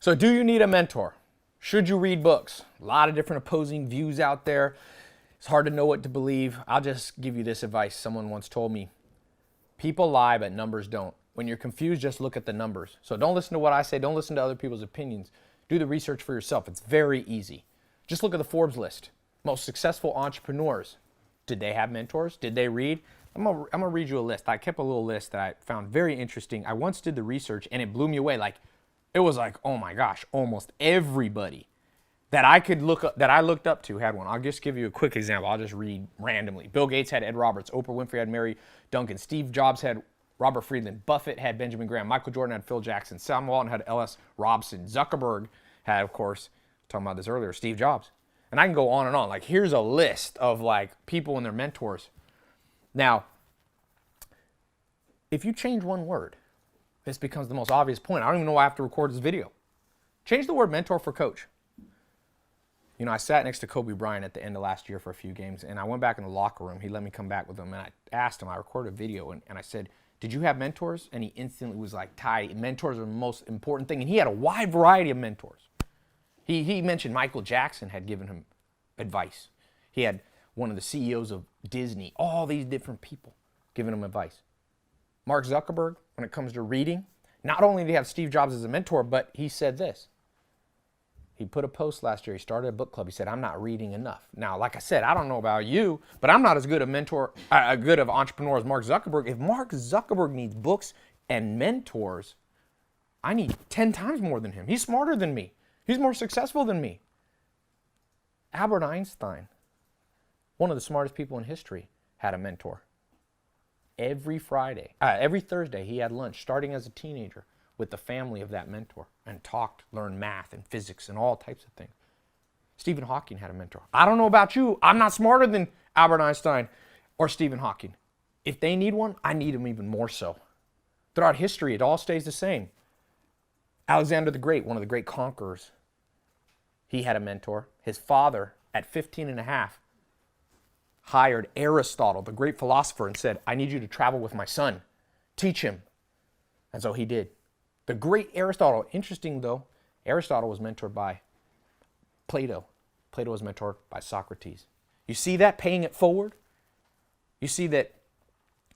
So do you need a mentor? Should you read books? A lot of different opposing views out there. It's hard to know what to believe. I'll just give you this advice. Someone once told me, people lie, but numbers don't. When you're confused, just look at the numbers. So don't listen to what I say. Don't listen to other people's opinions. Do the research for yourself. It's very easy. Just look at the Forbes list. Most successful entrepreneurs. Did they have mentors? Did they read? I'm gonna read you a list. I kept a little list that I found very interesting. I once did the research and it blew me away. It was like, oh my gosh, almost everybody that I looked up to had one. I'll just give you a quick example. I'll just read randomly. Bill Gates had Ed Roberts. Oprah Winfrey had Mary Duncan. Steve Jobs had Robert Friedland. Buffett had Benjamin Graham. Michael Jordan had Phil Jackson. Sam Walton had L.S. Robson. Zuckerberg had, of course, talking about this earlier, Steve Jobs. And I can go on and on. Here's a list of people and their mentors. Now, if you change one word, this becomes the most obvious point. I don't even know why I have to record this video. Change the word mentor for coach. I sat next to Kobe Bryant at the end of last year for a few games, and I went back in the locker room. He let me come back with him, and I asked him, I recorded a video, and I said, did you have mentors? And he instantly was like, Tai, mentors are the most important thing. And he had a wide variety of mentors. He mentioned Michael Jackson had given him advice. He had one of the CEOs of Disney, all these different people giving him advice. Mark Zuckerberg, when it comes to reading, not only did he have Steve Jobs as a mentor, but he said this. He put a post last year. He started a book club. He said, I'm not reading enough. Now, like I said, I don't know about you, but I'm not as good of entrepreneur as Mark Zuckerberg. If Mark Zuckerberg needs books and mentors, I need 10 times more than him. He's smarter than me. He's more successful than me. Albert Einstein, one of the smartest people in history, had a mentor. Every Thursday, he had lunch, starting as a teenager, with the family of that mentor and learned math and physics and all types of things. Stephen Hawking had a mentor. I don't know about you. I'm not smarter than Albert Einstein or Stephen Hawking. If they need one, I need them even more so. Throughout history, it all stays the same. Alexander the Great, one of the great conquerors, he had a mentor. His father, at 15 and a half, hired Aristotle, the great philosopher, and said, I need you to travel with my son. Teach him. And so he did. The great Aristotle, interesting though, Aristotle was mentored by Plato. Plato was mentored by Socrates. You see that, paying it forward? You see that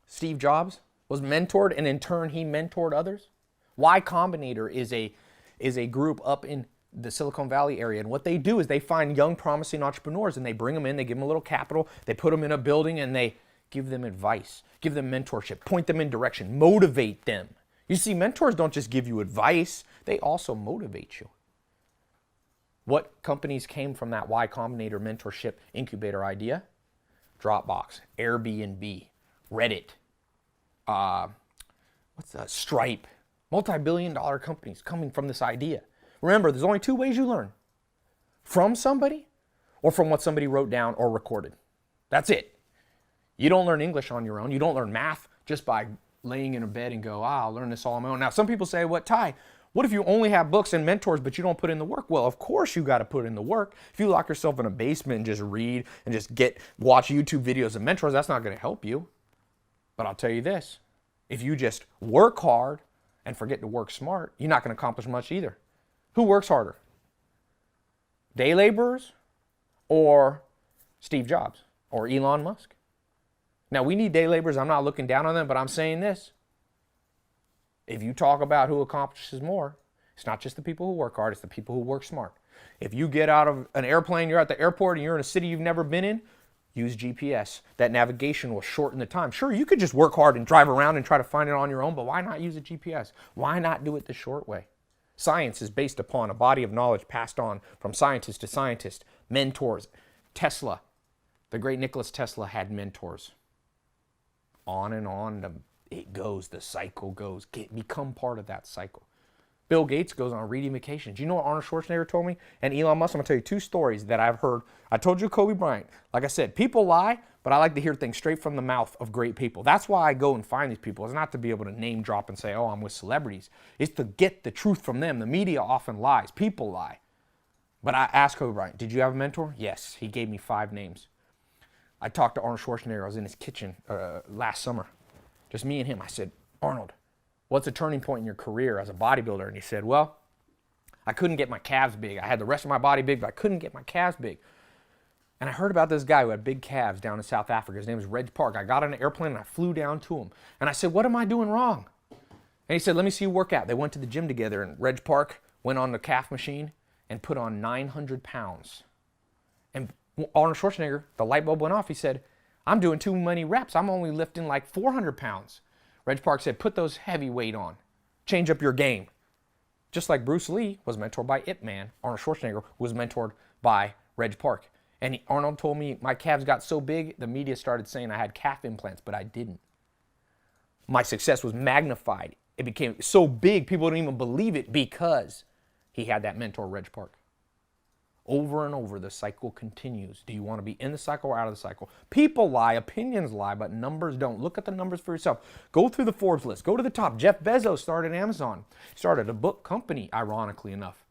Steve Jobs was mentored and in turn he mentored others? Y Combinator is a group up in the Silicon Valley area, and what they do is they find young promising entrepreneurs and they bring them in, they give them a little capital, they put them in a building and they give them advice, give them mentorship, point them in direction, motivate them. You see, mentors don't just give you advice, they also motivate you. What companies came from that Y Combinator mentorship incubator idea? Dropbox, Airbnb, Reddit, Stripe, multi-billion-dollar companies coming from this idea. Remember, there's only two ways you learn. From somebody or from what somebody wrote down or recorded. That's it. You don't learn English on your own. You don't learn math just by laying in a bed and go, I'll learn this all on my own. Now, some people say, Tai, what if you only have books and mentors, but you don't put in the work? Well, of course you got to put in the work. If you lock yourself in a basement and just read and just watch YouTube videos of mentors, that's not going to help you. But I'll tell you this, if you just work hard and forget to work smart, you're not going to accomplish much either. Who works harder? Day laborers or Steve Jobs or Elon Musk? Now, we need day laborers. I'm not looking down on them, but I'm saying this. If you talk about who accomplishes more, it's not just the people who work hard, it's the people who work smart. If you get out of an airplane, you're at the airport, and you're in a city you've never been in, use GPS. That navigation will shorten the time. Sure, you could just work hard and drive around and try to find it on your own, but why not use a GPS? Why not do it the short way? Science is based upon a body of knowledge passed on from scientist to scientist, mentors. Tesla, the great Nikola Tesla, had mentors. On and on it goes, the cycle goes. Become part of that cycle. Bill Gates goes on reading vacations. You know what Arnold Schwarzenegger told me? And Elon Musk, I'm going to tell you two stories that I've heard. I told you Kobe Bryant. Like I said, people lie, but I like to hear things straight from the mouth of great people. That's why I go and find these people. It's not to be able to name drop and say, oh, I'm with celebrities. It's to get the truth from them. The media often lies. People lie. But I asked Kobe Bryant, did you have a mentor? Yes. He gave me 5 names. I talked to Arnold Schwarzenegger. I was in his kitchen last summer. Just me and him. I said, Arnold, what's a turning point in your career as a bodybuilder? And he said, well, I couldn't get my calves big. I had the rest of my body big, but I couldn't get my calves big. And I heard about this guy who had big calves down in South Africa. His name was Reg Park. I got on an airplane and I flew down to him. And I said, what am I doing wrong? And he said, let me see you work out. They went to the gym together, and Reg Park went on the calf machine and put on 900 pounds. And Arnold Schwarzenegger, the light bulb went off. He said, I'm doing too many reps. I'm only lifting like 400 pounds. Reg Park said, put those heavy weight on. Change up your game. Just like Bruce Lee was mentored by Ip Man, Arnold Schwarzenegger was mentored by Reg Park. And Arnold told me my calves got so big, the media started saying I had calf implants, but I didn't. My success was magnified. It became so big, people didn't even believe it because he had that mentor, Reg Park. Over and over, the cycle continues. Do you want to be in the cycle or out of the cycle? People lie, opinions lie, but numbers don't. Look at the numbers for yourself. Go through the Forbes list. Go to the top. Jeff Bezos started Amazon. He started a book company, ironically enough.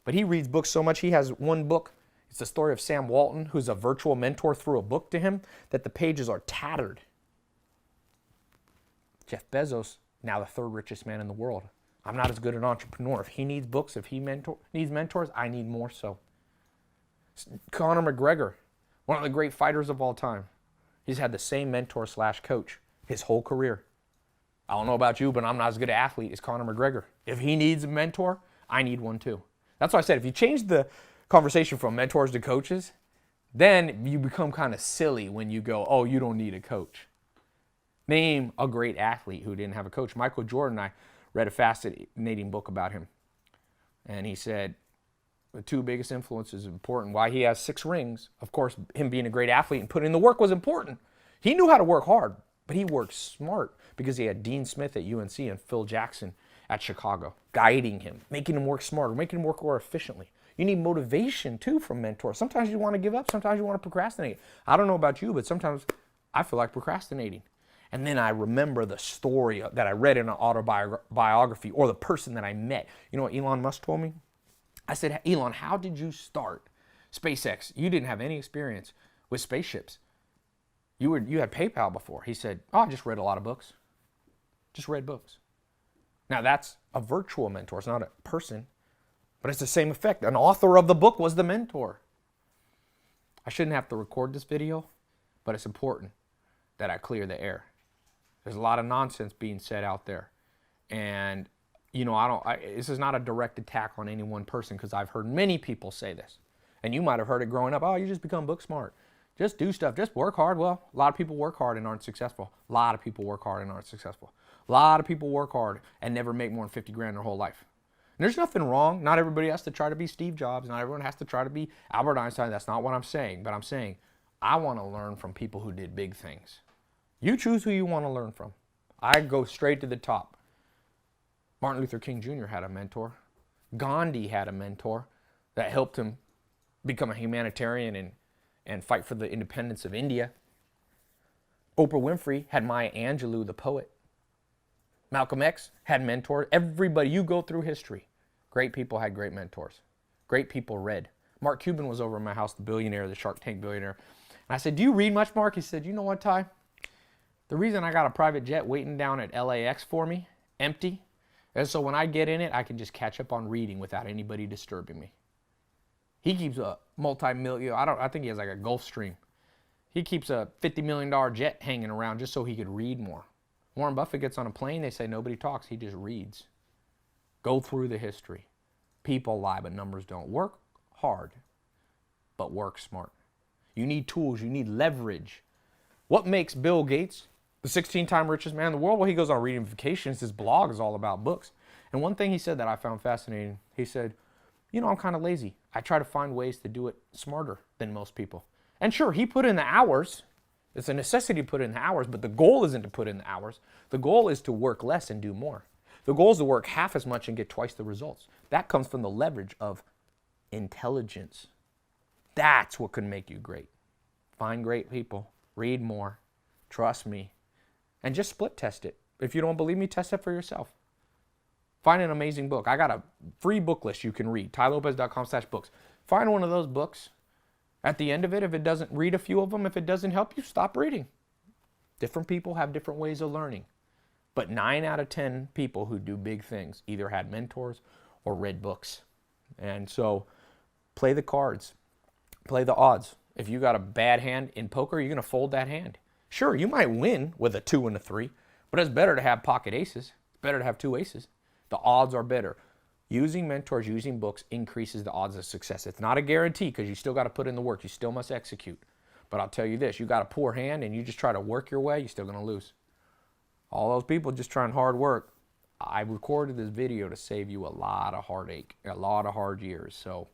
But he reads books so much, he has one book. It's the story of Sam Walton, who's a virtual mentor, threw a book to him that the pages are tattered. Jeff Bezos, now the third richest man in the world. I'm not as good an entrepreneur. If he needs books, if he needs mentors, I need more so. Conor McGregor, one of the great fighters of all time. He's had the same mentor / coach his whole career. I don't know about you, but I'm not as good an athlete as Conor McGregor. If he needs a mentor, I need one too. That's why I said if you change the conversation from mentors to coaches, then you become kind of silly when you go, oh, you don't need a coach. Name a great athlete who didn't have a coach. Michael Jordan, I read a fascinating book about him. And he said the two biggest influences important. Why he has 6 rings, of course, him being a great athlete and putting in the work was important. He knew how to work hard, but he worked smart because he had Dean Smith at UNC and Phil Jackson at Chicago, guiding him, making him work smarter, making him work more efficiently. You need motivation, too, from mentors. Sometimes you want to give up. Sometimes you want to procrastinate. I don't know about you, but sometimes I feel like procrastinating. And then I remember the story that I read in an autobiography or the person that I met. You know what Elon Musk told me? I said, Elon, how did you start SpaceX? You didn't have any experience with spaceships. You had PayPal before. He said, oh, I just read a lot of books. Just read books. Now, that's a virtual mentor. It's not a person. But it's the same effect. An author of the book was the mentor. I shouldn't have to record this video, but it's important that I clear the air. There's a lot of nonsense being said out there. And, you know, this is not a direct attack on any one person because I've heard many people say this. And you might have heard it growing up. Oh, you just become book smart. Just do stuff. Just work hard. Well, a lot of people work hard and aren't successful. A lot of people work hard and aren't successful. A lot of people work hard and never make more than 50 grand their whole life. And there's nothing wrong. Not everybody has to try to be Steve Jobs. Not everyone has to try to be Albert Einstein. That's not what I'm saying. But I'm saying I want to learn from people who did big things. You choose who you want to learn from. I go straight to the top. Martin Luther King Jr. had a mentor. Gandhi had a mentor that helped him become a humanitarian and fight for the independence of India. Oprah Winfrey had Maya Angelou, the poet. Malcolm X had mentors. Everybody, you go through history. Great people had great mentors. Great people read. Mark Cuban was over at my house, the billionaire, the Shark Tank billionaire. And I said, do you read much, Mark? He said, you know what, Ty? The reason I got a private jet waiting down at LAX for me, empty, is so when I get in it, I can just catch up on reading without anybody disturbing me. He keeps a multi-million, I think he has like a Gulfstream. He keeps a $50 million jet hanging around just so he could read more. Warren Buffett gets on a plane, they say nobody talks, he just reads. Go through the history. People lie, but numbers don't. Work hard, but work smart. You need tools, you need leverage. What makes Bill Gates the 16-time richest man in the world? Well, he goes on reading vacations. His blog is all about books. And one thing he said that I found fascinating, he said, you know, I'm kind of lazy. I try to find ways to do it smarter than most people. And sure, he put in the hours. It's a necessity to put in the hours, but the goal isn't to put in the hours. The goal is to work less and do more. The goal is to work half as much and get twice the results. That comes from the leverage of intelligence. That's what can make you great. Find great people, read more, trust me, and just split test it. If you don't believe me, test it for yourself. Find an amazing book. I got a free book list you can read, tailopez.com/books. Find one of those books. At the end of it, if it doesn't, read a few of them. If it doesn't help you, stop reading. Different people have different ways of learning. But 9 out of 10 people who do big things either had mentors or read books. And so play the cards, play the odds. If you got a bad hand in poker, you're going to fold that hand. Sure, you might win with a 2 and a 3, but it's better to have pocket aces. It's better to have 2 aces. The odds are better. Using mentors, using books increases the odds of success. It's not a guarantee because you still got to put in the work. You still must execute. But I'll tell you this, you got a poor hand and you just try to work your way, you're still going to lose. All those people just trying hard work. I recorded this video to save you a lot of heartache, a lot of hard years. So,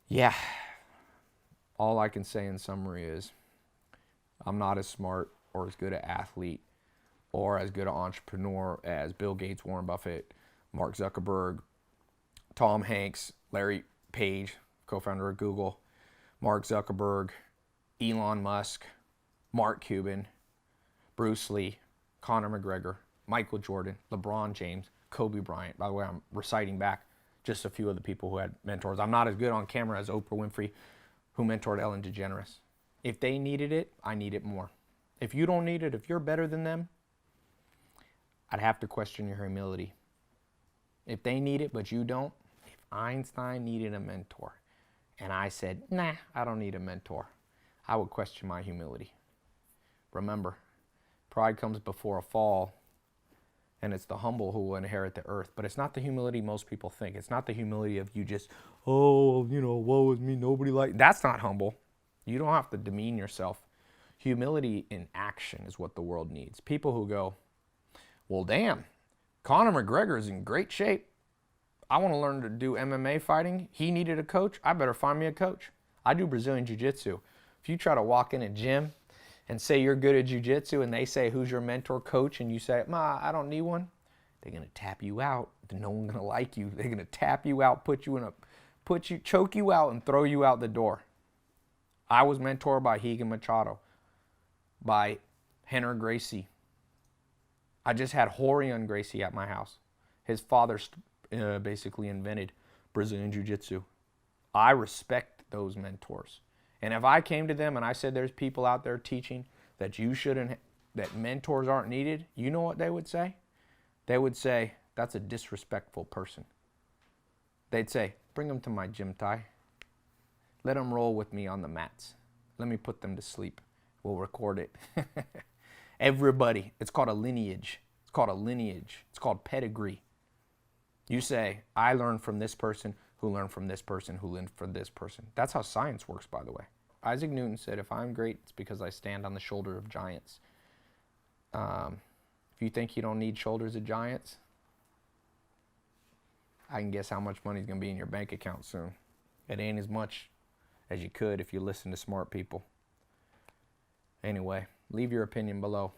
yeah, all I can say in summary is I'm not as smart or as good an athlete or as good an entrepreneur as Bill Gates, Warren Buffett, Mark Zuckerberg, Tom Hanks, Larry Page, co-founder of Google, Mark Zuckerberg, Elon Musk, Mark Cuban, Bruce Lee, Conor McGregor, Michael Jordan, LeBron James, Kobe Bryant. By the way, I'm reciting back just a few of the people who had mentors. I'm not as good on camera as Oprah Winfrey, who mentored Ellen DeGeneres. If they needed it, I need it more. If you don't need it, if you're better than them, I'd have to question your humility. If they need it, but you don't, if Einstein needed a mentor, and I said, nah, I don't need a mentor, I would question my humility. Remember, pride comes before a fall, and it's the humble who will inherit the earth. But it's not the humility most people think. It's not the humility of you just, oh, you know, woe is me, nobody like. That's not humble. You don't have to demean yourself. Humility in action is what the world needs. People who go, well, damn, Conor McGregor is in great shape. I want to learn to do MMA fighting. He needed a coach. I better find me a coach. I do Brazilian Jiu-Jitsu. If you try to walk in a gym and say you're good at jiu-jitsu and they say, who's your mentor coach? And you say, I don't need one. They're going to tap you out. No one's going to like you. They're going to tap you out, choke you out and throw you out the door. I was mentored by Higa Machado, by Henner Gracie. I just had Horion Gracie at my house. His father basically invented Brazilian Jiu-Jitsu. I respect those mentors. And if I came to them and I said there's people out there teaching that that mentors aren't needed, you know what they would say? They would say, that's a disrespectful person. They'd say, bring them to my gym, Tai. Let them roll with me on the mats. Let me put them to sleep. We'll record it. Everybody, it's called a lineage. It's called a lineage. It's called pedigree. You say, I learned from this person, who learned from this person, who learned from this person. That's how science works, by the way. Isaac Newton said, if I'm great, it's because I stand on the shoulder of giants. If you think you don't need shoulders of giants, I can guess how much money is going to be in your bank account soon. It ain't as much as you could if you listen to smart people. Anyway, leave your opinion below.